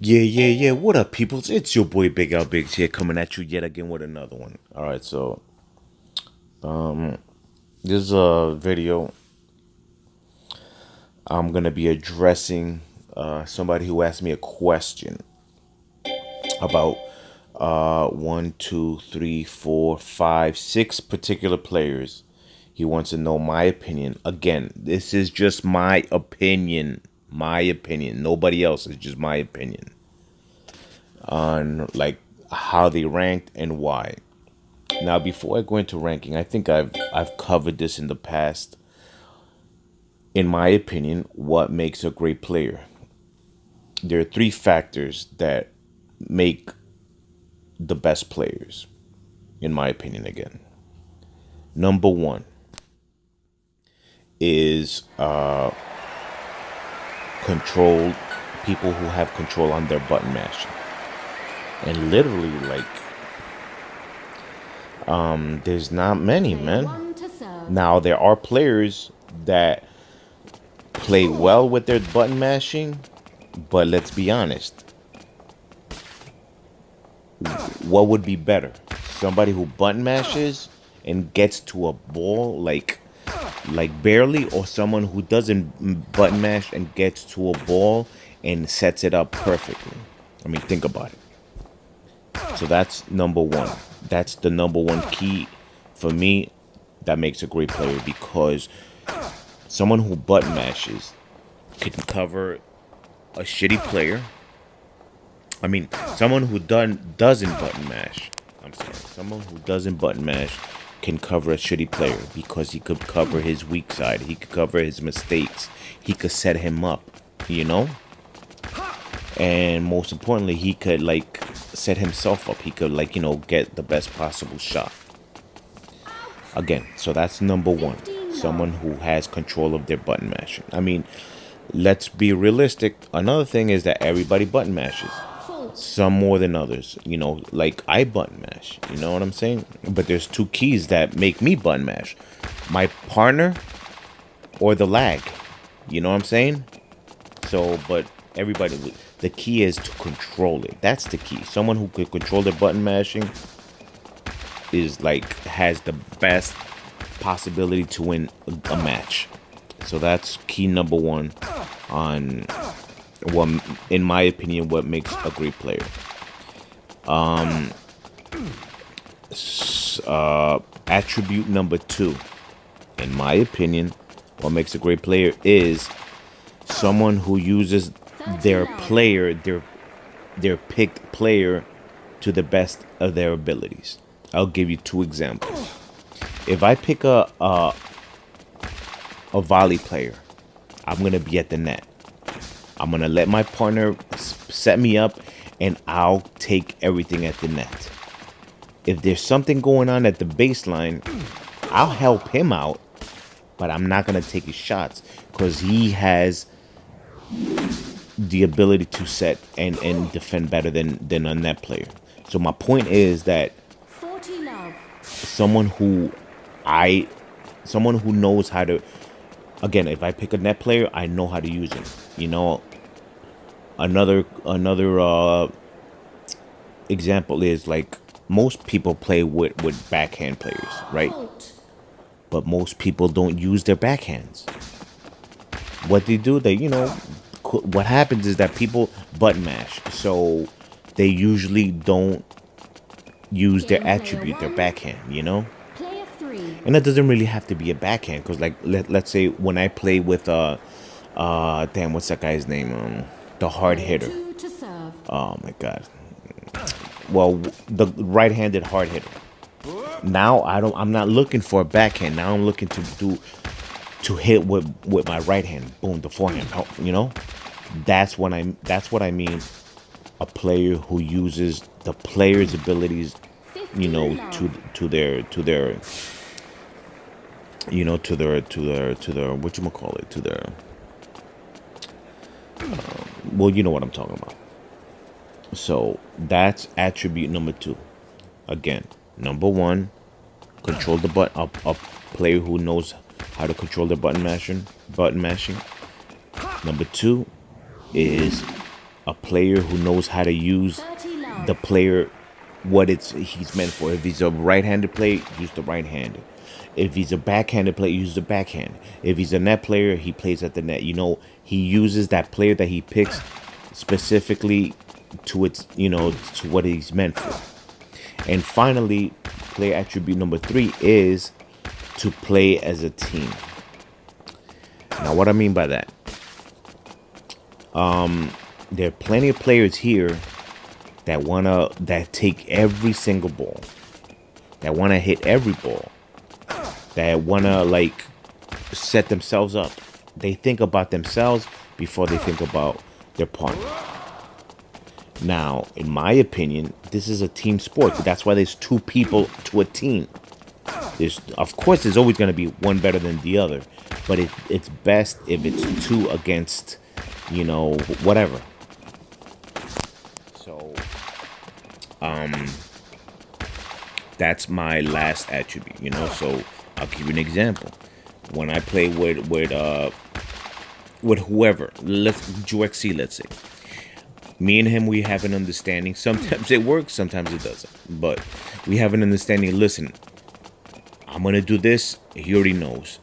Yeah. What up, peoples? It's your boy Big Al Biggs here, coming at you yet again with another one. All right, so this is a video. I'm gonna be addressing somebody who asked me a question about one, two, three, four, five, six particular players. He wants to know my opinion. Again, this is just my opinion. My opinion. Nobody else. It's just my opinion on like how they ranked and why. Now, before I go into ranking, I think I've covered this in the past. In my opinion, what makes a great player? There are three factors that make the best players, in my opinion. Again, number one is control. People who have control on their button mashing, and literally there's not many, man. Now there are players that play well with their button mashing, but let's be honest, what would be better? Somebody who button mashes and gets to a ball like barely, or someone who doesn't button mash and gets to a ball and sets it up perfectly? I mean, think about it. So that's number one. That's the number one key for me that makes a great player, because someone who button mashes can cover a shitty player. I mean, someone who doesn't button mash. I'm sorry. Someone who doesn't button mash can cover a shitty player because he could cover his weak side. He could cover his mistakes. He could set him up, you know? And most importantly, he could set himself up. He could get the best possible shot. Again, so that's number one. Someone who has control of their button mashing. I mean, let's be realistic. Another thing is that everybody button mashes. Some more than others. Like I button mash. You know what I'm saying? But there's two keys that make me button mash. My partner or the lag. You know what I'm saying? So, but everybody, the key is to control it. That's the key. Someone who could control their button mashing is has the best possibility to win a match. So that's key number one on what, in my opinion, what makes a great player. Attribute number two, in my opinion, what makes a great player is someone who uses their player, their picked player, to the best of their abilities. I'll give you two examples. If I pick a volley player, I'm gonna be at the net. I'm gonna let my partner set me up, and I'll take everything at the net. If there's something going on at the baseline, I'll help him out, but I'm not gonna take his shots because he has the ability to set and defend better than a net player. So my point is that someone who knows how to, again, if I pick a net player, I know how to use him. Another example is most people play with backhand players, right? But most people don't use their backhands. What they do, what happens is that people button mash, so they usually don't use their attribute, their backhand, And that doesn't really have to be a backhand, because let's say when I play with damn, what's that guy's name? The hard hitter. Oh my god. Well, the right-handed hard hitter. Now I'm not looking for a backhand. Now I'm looking to hit with my right hand. Boom, the forehand. That's what I mean. A player who uses the player's abilities, to their whatchamacallit, to their well, you know what I'm talking about. So that's attribute number two. Again, number one, control the button. A player who knows how to control their button mashing. Number two is a player who knows how to use the player what he's meant for. If he's a right-handed player, use the right-handed. If he's a backhanded player, use the backhand. If he's a net player, he plays at the net. You know, he uses that player that he picks specifically to its, you know, to what he's meant for. And finally, player attribute number 3 is to play as a team. Now, what I mean by that, there are plenty of players here that take every single ball, that wanna hit every ball, that wanna like set themselves up. They think about themselves before they think about their partner. Now, in my opinion, this is a team sport. That's why there's 2 people to a team. Of course, there's always going to be one better than the other, but it's best if it's 2 against, you know, whatever. So, that's my last attribute, you know. So I'll give you an example. When I play with whoever, juiiixe, let's say. Me and him, we have an understanding. Sometimes it works, sometimes it doesn't. But we have an understanding. Listen, I'm going to do this. He already knows.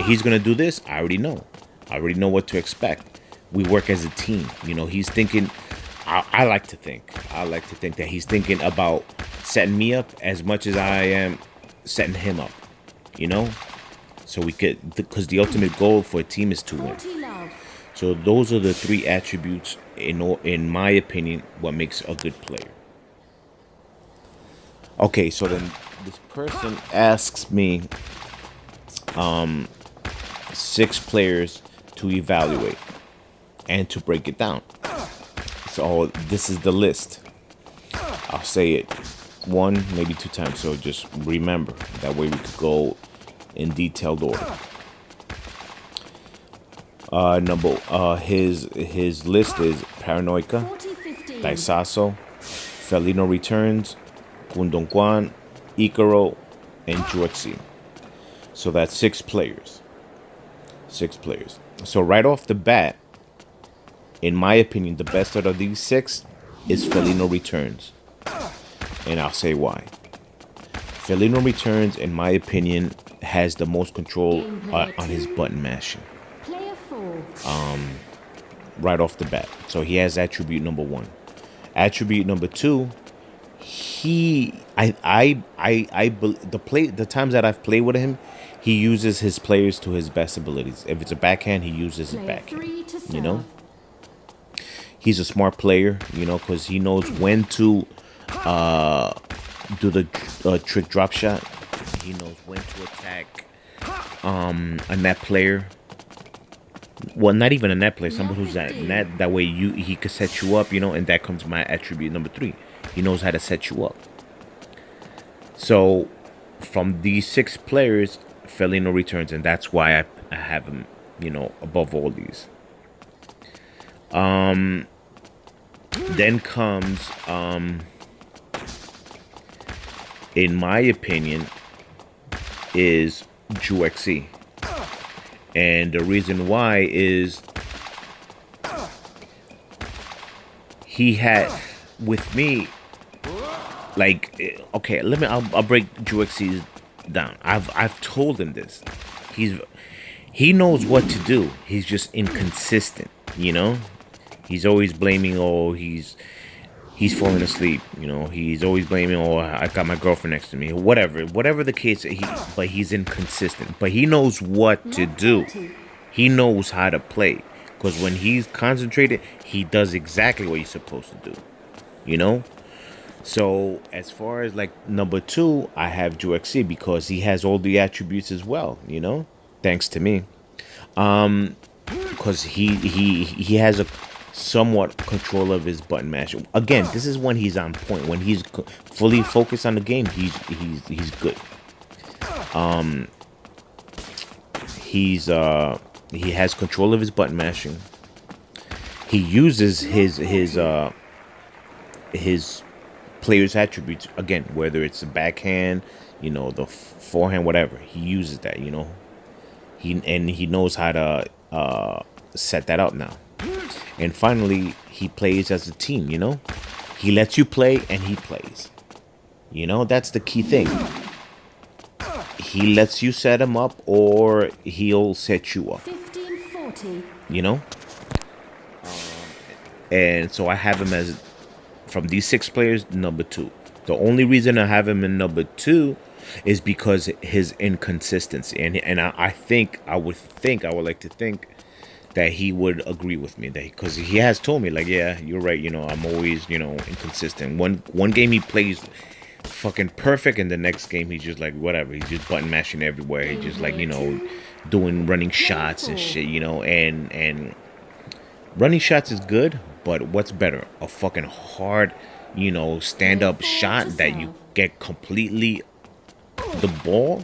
He's going to do this. I already know. I already know what to expect. We work as a team. You know, he's thinking, I like to think that he's thinking about setting me up as much as I am setting him up. You know? So we could, because the ultimate goal for a team is to win. So those are the 3 attributes, in my opinion, what makes a good player. Okay, so then this person asks me 6 players to evaluate and to break it down. So this is the list. I'll say it 1, maybe 2 times, so just remember. That way we could go in detailed order. His list is paranoiak, diesaso, Felino returns, Icarro, and juiiixe. So that's 6 players. 6 players. So right off the bat, in my opinion, the best out of these 6 is Felino returns. And I'll say why. Felino returns, in my opinion, has the most control on his button mashing. Right off the bat. So he has attribute number 1. Attribute number 2, the times that I've played with him, he uses his players to his best abilities. If it's a backhand, he uses his backhand. You know, he's a smart player. You know, because he knows when to do the trick drop shot. He knows when to attack a net player. Well, not even a net player, somebody who's at net. That way he could set you up, you know, and that comes my attribute number 3. He knows how to set you up. So from these 6 players, Felino returns, and that's why I have him, you know, above all these. Then comes, in my opinion, is juiiixe. And the reason why is he had, with me, like, okay, I'll break juiiixe down. I've told him this. He knows what to do. He's just inconsistent, you know? He's always blaming, he's falling asleep, you know? He's always blaming, I got my girlfriend next to me. Whatever the case, but he's inconsistent. But he knows what to do. He knows how to play. Because when he's concentrated, he does exactly what he's supposed to do. You know? So, as far as, like, number 2, I have juiiixe because he has all the attributes as well, you know? Thanks to me. Because he has a somewhat control of his button mash. Again, this is when he's on point. When he's fully focused on the game, he's good. He has control of his button mashing. He uses his player's attributes, again, whether it's a backhand, you know, the forehand, whatever. He uses that, you know. He knows how to set that up now. And finally, he plays as a team, you know? He lets you play and he plays. You know, that's the key thing. He lets you set him up or he'll set you up. 1540. You know? And so I have him as, from these 6 players, number 2. The only reason I have him in number 2 is because his inconsistency. And I think, I would like to think that he would agree with me. Because he has told me, like, yeah, you're right, you know, I'm always, you know, inconsistent. One game he plays fucking perfect, and the next game he's just like, whatever. He's just button mashing everywhere. He's just like, you know, doing running shots and shit, you know. And running shots is good, but what's better? A fucking hard, you know, stand-up shot that you get completely the ball,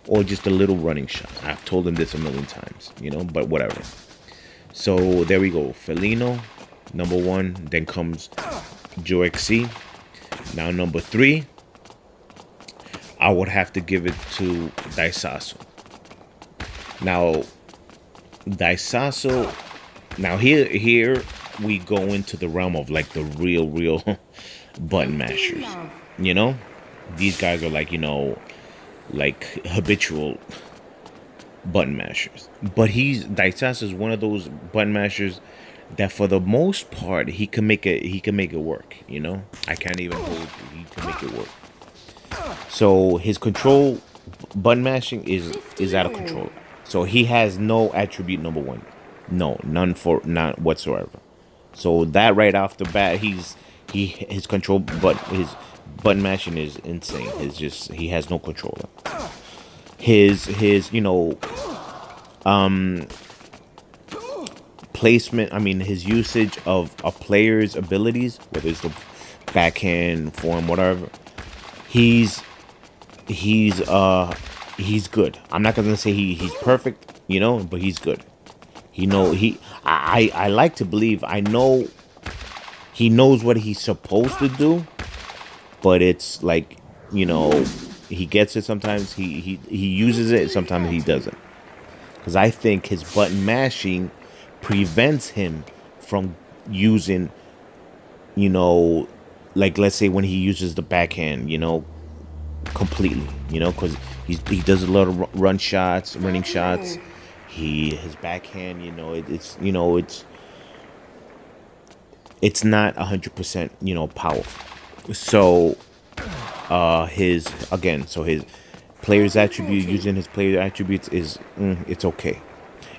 or just a little running shot? I've told him this a million times, you know, but whatever. So there we go. Felino, number 1. Then comes juiiixe. Now number 3, I would have to give it to diesaso. Now, diesaso. Now here we go into the realm of like the real button mashers. You know, these guys are like, you know, like habitual button mashers. But diesaso is one of those button mashers that for the most part he can make it work, you know? I can't even hold you. He can make it work. So his control button mashing is out of control. So he has no attribute number 1. No, none whatsoever. So that right off the bat, his control his button mashing is insane. It's just, he has no controller. His you know, placement, I mean his usage of a player's abilities, whether it's the backhand, forehand, whatever, he's good. I'm not gonna say he's perfect, you know, but he's good. I like to believe, I know he knows what he's supposed to do, but it's like, you know, he gets it sometimes, he uses it, sometimes he doesn't. Because I think his button mashing prevents him from using, you know, like let's say when he uses the backhand, you know, completely, you know, because he does a lot of running shots. His backhand, you know, it's not 100%, you know, powerful. So his player's attribute, using his player attributes is it's okay.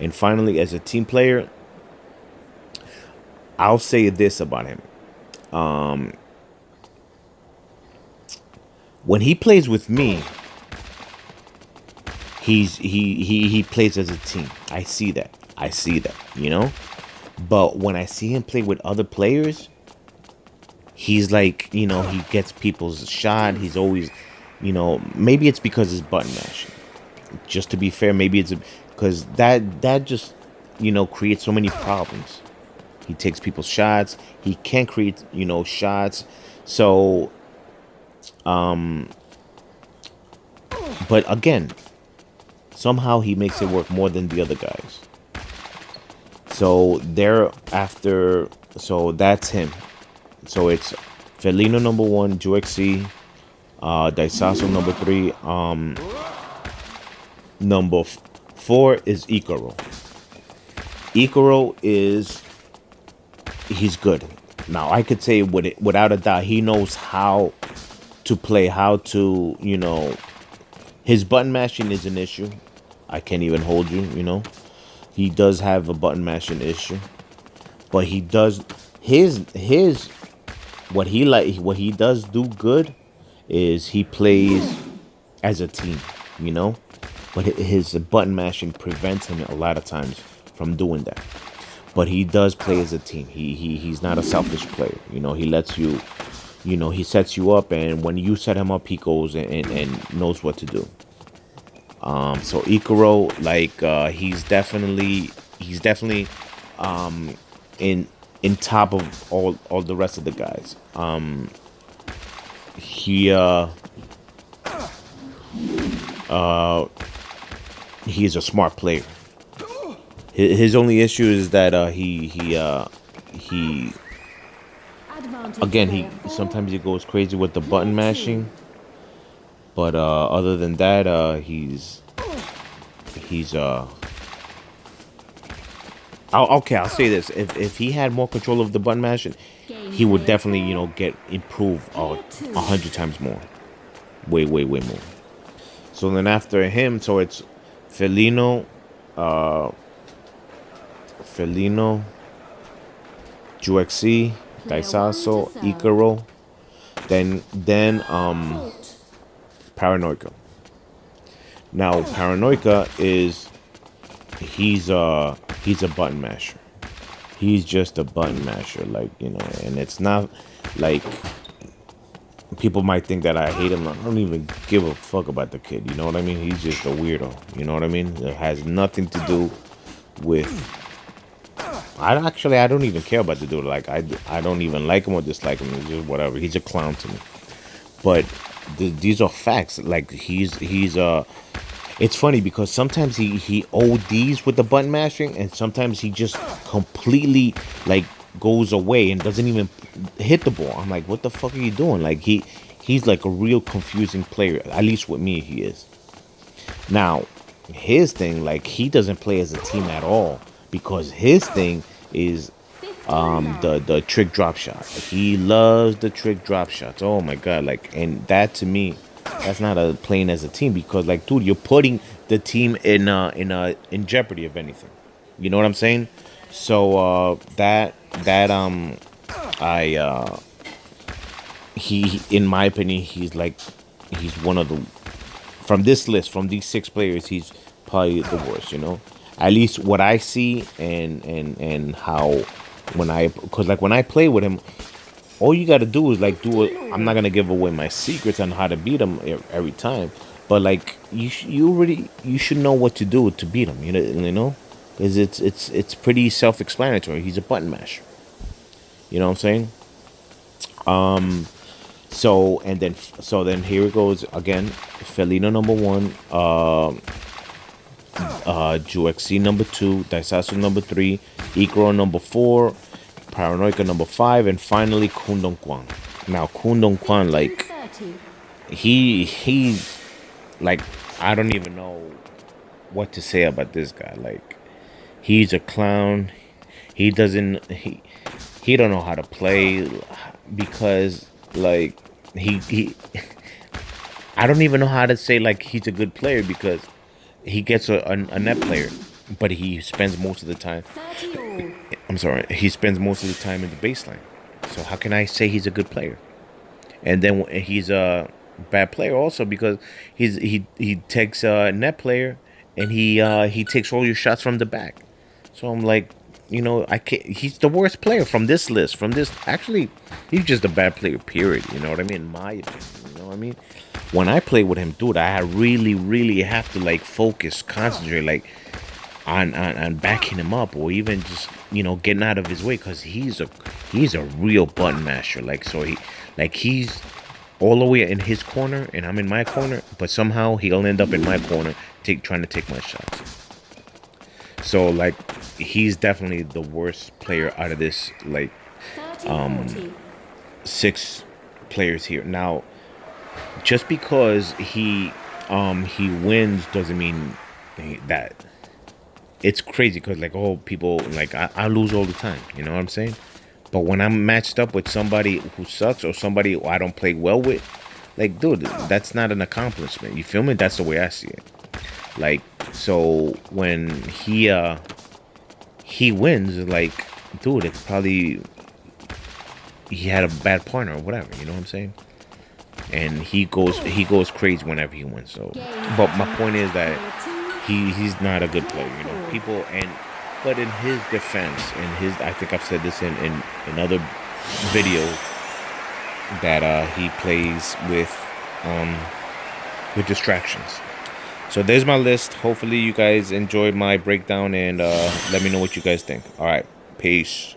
And finally, as a team player, I'll say this about him. When he plays with me, he plays as a team. I see that, you know. But when I see him play with other players, he's like, you know, he gets people's shot. He's always, you know, maybe it's because his button mashing. Just to be fair, maybe it's because that just, you know, creates so many problems. He takes people's shots. He can't create, you know, shots. So, but again, somehow he makes it work more than the other guys. So thereafter, so that's him. So it's Felino number 1, juiiixe, diesaso number 3, number 4 is Icarro. Icarro he's good. Now I could say without a doubt, he knows how to play, how to, you know, his button mashing is an issue. I can't even hold you, you know. He does have a button mashing issue, but he does what he does do good is he plays as a team, you know. But his button mashing prevents him a lot of times from doing that. But he does play as a team. He's not a selfish player, you know. He lets you, you know, he sets you up, and when you set him up, he goes and knows what to do. So Icarro, like, he's definitely in top of all the rest of the guys. He's a smart player. His only issue is that he he again, sometimes he goes crazy with the button mashing, but other than that, he's okay, I'll say this: if he had more control of the button mashing, he would definitely get improved 100 times more, way more. So then after him, so it's Felino, juiiixe, diesaso, Icarro, then paranoiak. Now paranoiak he's a button masher. He's just a button masher, like, and it's not like people might think that I hate him. I don't even give a fuck about the kid, you know what I mean? He's just a weirdo, you know what I mean? It has nothing to do with I don't even care about the dude. Like I don't even like him or dislike him. It's just whatever. He's a clown to me. But these are facts. Like he's it's funny because sometimes he ODs with the button mashing, and sometimes he just completely like goes away and doesn't even hit the ball. I'm like, what the fuck are you doing? Like he's like a real confusing player. At least with me, he is. Now, his thing, like he doesn't play as a team at all because his thing is the trick drop shot. He loves the trick drop shots. Oh my god, like, and that to me, that's not a playing as a team because like, dude, you're putting the team in jeopardy if anything. You know what I'm saying? So he in my opinion, he's one of the from this list, from these 6 players, he's probably the worst, At least what I see and how because like when I play with him, all you got to do is like I'm not gonna give away my secrets on how to beat him every time, but like you should know what to do to beat him, because it's pretty self-explanatory. He's a button masher, you know what I'm saying? So then here it goes again. Felino number 1, juiiixe number 2, diesaso number 3, Icarro number 4, paranoiak number 5, and finally Kwan. Now Kwan, like he like I don't even know what to say about this guy. Like he's a clown. He don't know how to play because like he I don't even know how to say like he's a good player because he gets a net player, but he spends most of the time. He spends most of the time in the baseline. So how can I say he's a good player? And then he's a bad player also because he takes a net player and he takes all your shots from the back. So I'm like, I can't. He's the worst player from this list. Actually, he's just a bad player. Period. You know what I mean? In my opinion. You know what I mean? When I play with him, dude, I really have to like focus, concentrate, like on backing him up, or even just getting out of his way, because he's a real button masher. Like he's all the way in his corner, and I'm in my corner, but somehow he'll end up in my corner, trying to take my shots. So like he's definitely the worst player out of this 6 players here. Now, just because he wins doesn't mean that it's crazy, because like people like I lose all the time, you know what I'm saying? But when I'm matched up with somebody who sucks or somebody who I don't play well with, like, dude, that's not an accomplishment. You feel me? That's the way I see it. Like, so when he wins, like, dude, it's probably he had a bad partner or whatever, you know what I'm saying? And he goes crazy whenever he wins. So, but my point is that he's not a good player, but in his defense, I think I've said this in other videos, that he plays with distractions. So there's my list. Hopefully you guys enjoyed my breakdown, and let me know what you guys think. All right, peace.